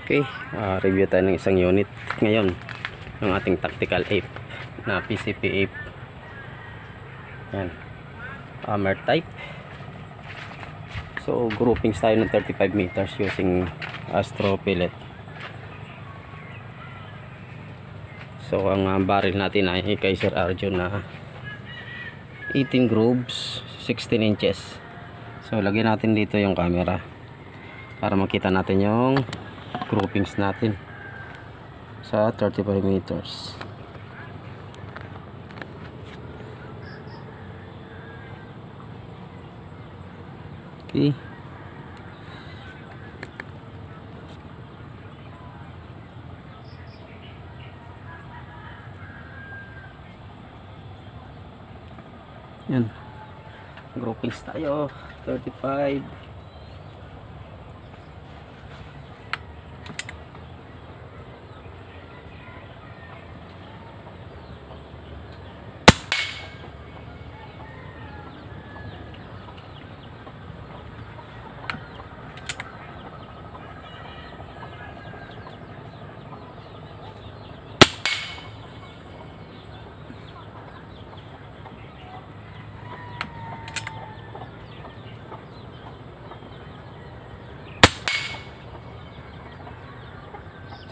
Okay, review tayo ng isang unit ngayon, ng ating tactical ape na PCP ape. Yan, hammer type. So groupings tayo ng 35 meters using Astro pellet. So ang barrel natin ay Kaiser Arjun na 18 grooves, 16 inches. So lagyan natin dito yung camera para makita natin yung groupings natin sa 35 meters. Okay. Yan. Groupings tayo 35.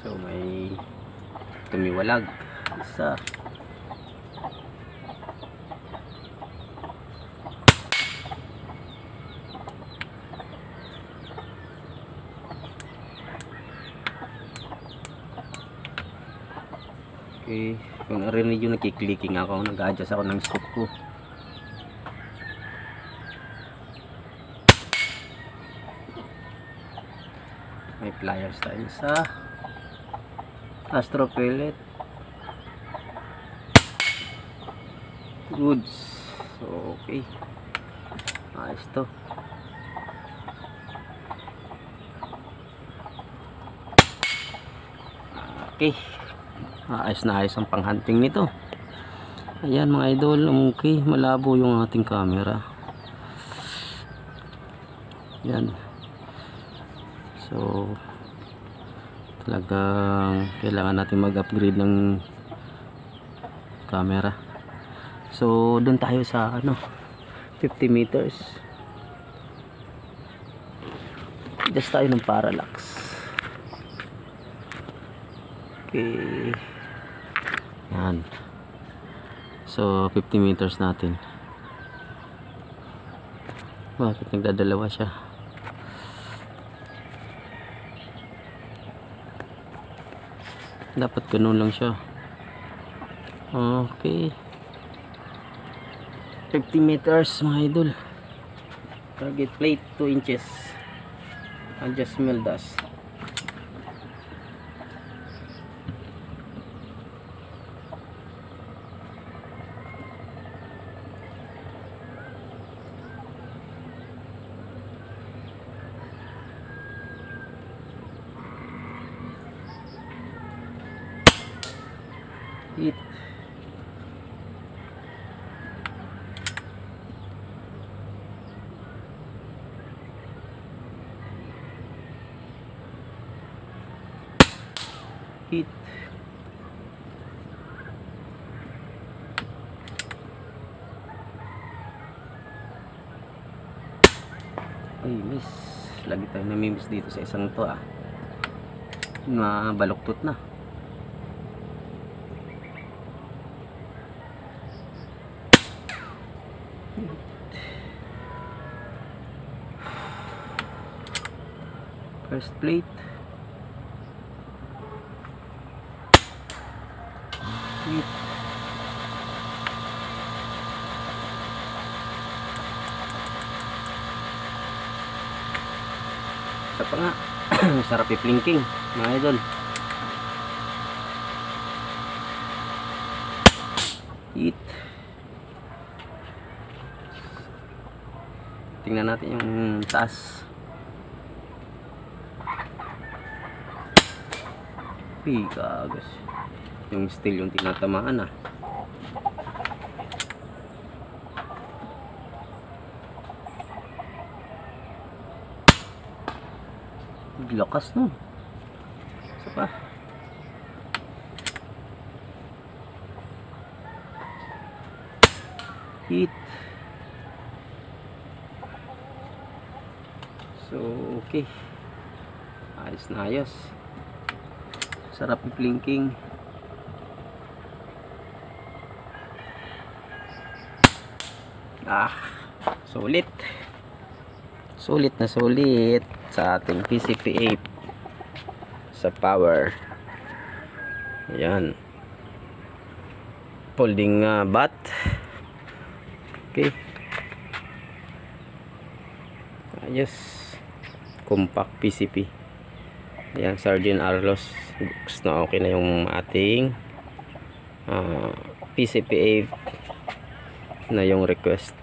So may tumiwalag isa. Okay, kung narinig yung nakiklicking ako, nag-adjust ako ng scope ko. May pliers tayo sa Astro pellet. Goods. So okay, ayos to. Okay, ayos na ayos ang panghunting nito. Ayan mga idol, okay, malabo yung ating camera. Yan. So talagang kailangan natin mag-upgrade ng camera. So doon tayo sa 50 meters. Just tayo ng parallax. Okay. Yan. So 50 meters natin. Bakit nagdadalawa siya? Dapat ganun lang siya. Okay, 50 meters mga idol. Target plate 2 inches. Adjust mill dust. Hit. Hit. Ay, miss. Lagi tayo namimiss dito sa isang to na baluktot na. First plate. Hit. Isa pa nga. Sarap i-plinking mga idol. Hit. Tingnan natin yung taas. Kagas. Yung steel yung tinatamaan lakas no. pa. Hit. So okay, ayos na ayos, sarap i-blinking. Sulit na sulit sa ating PCP8 sa power. Ayan, folding bat. Okay, ayos, compact PCP. Ayan, Sergeant Arlos, na okay na yung ating PCP8 na yung request.